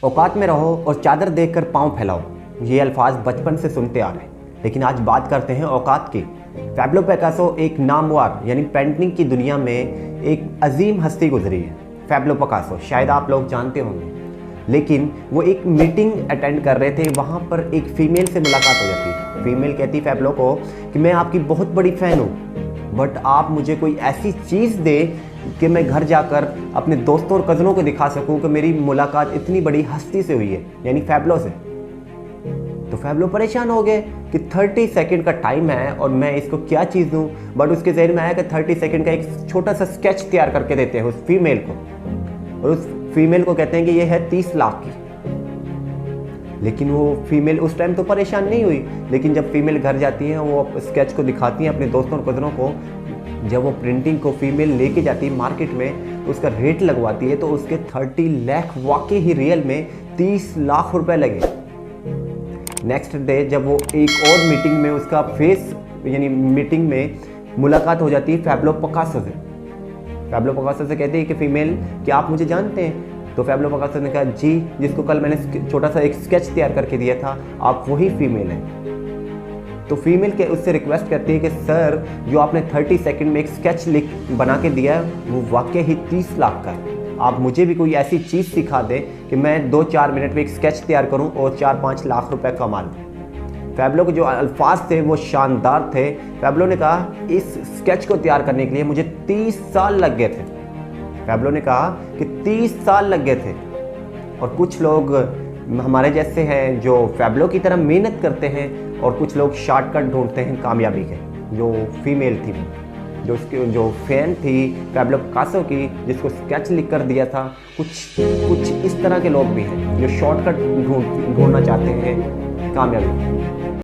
औकात में रहो और चादर देखकर पाँव फैलाओ, ये अल्फाज बचपन से सुनते आ रहे हैं, लेकिन आज बात करते हैं औकात की। पैब्लो पिकासो एक नामवर यानी पेंटिंग की दुनिया में एक अजीम हस्ती गुजरी है। पैब्लो पिकासो शायद आप लोग जानते होंगे, लेकिन वो एक मीटिंग अटेंड कर रहे थे, वहाँ पर एक फ़ीमेल से मुलाकात हो जाती है। फीमेल कहती पैब्लो को कि मैं आपकी बहुत बड़ी फ़ैन हूँ, बट आप मुझे कोई ऐसी चीज़ दे कि मैं घर जाकर अपने दोस्तों और कज़नों को दिखा सकूं कि मेरी मुलाकात इतनी बड़ी हस्ती से हुई है, यानी पैब्लो से। तो पैब्लो परेशान हो गए कि 30 सेकंड का टाइम है और मैं इसको क्या चीज़ दूं, बट उसके जहन में आया कि 30 सेकंड का एक छोटा सा स्केच तैयार करके देते हैं उस फीमेल को, और उस फीमेल को कहते हैं कि ये है 30 लाख की। लेकिन वो फीमेल उस टाइम तो परेशान नहीं हुई, लेकिन जब फीमेल घर जाती है वो स्केच को दिखाती हैं अपने दोस्तों और कज़नों को, जब वो प्रिंटिंग को फीमेल लेके जाती है मार्केट में, उसका रेट लगवाती है तो उसके 30 लाख वाकई ही रियल में 30 लाख रुपए लगे। नेक्स्ट डे जब वो एक और मीटिंग में उसका फेस यानी मीटिंग में मुलाकात हो जाती है पैब्लो पिकासो से। पैब्लो पिकासो से कहती है कि फीमेल क्या आप मुझे जानते हैं? तो पैब्लो पिकासो ने कहा जी, जिसको कल मैंने छोटा सा एक स्केच तैयार करके दिया था, आप वही फीमेल हैं। तो फीमेल के उससे रिक्वेस्ट करती है कि सर, जो आपने 30 सेकंड में एक स्केच बना के दिया है वो वाकई ही 30 लाख का है। आप मुझे भी कोई ऐसी चीज़ सिखा दें कि मैं 2-4 मिनट में एक स्केच तैयार करूं और 4-5 लाख रुपए कमा लूँ। पैब्लो के जो अल्फाज थे वो शानदार थे। पैब्लो ने कहा इस स्केच को तैयार करने के लिए मुझे 30 साल लग गए थे। पैब्लो ने कहा कि 30 साल लग गए थे। और कुछ लोग हमारे जैसे हैं जो पैब्लो की तरह मेहनत करते हैं, और कुछ लोग शॉर्टकट ढूंढते हैं कामयाबी के। जो फीमेल थी, जो फैन थी पैब्लो पिकासो की, जिसको स्केच लिख कर दिया था, कुछ इस तरह के लोग भी हैं जो शॉर्टकट ढूंढना चाहते हैं कामयाबी।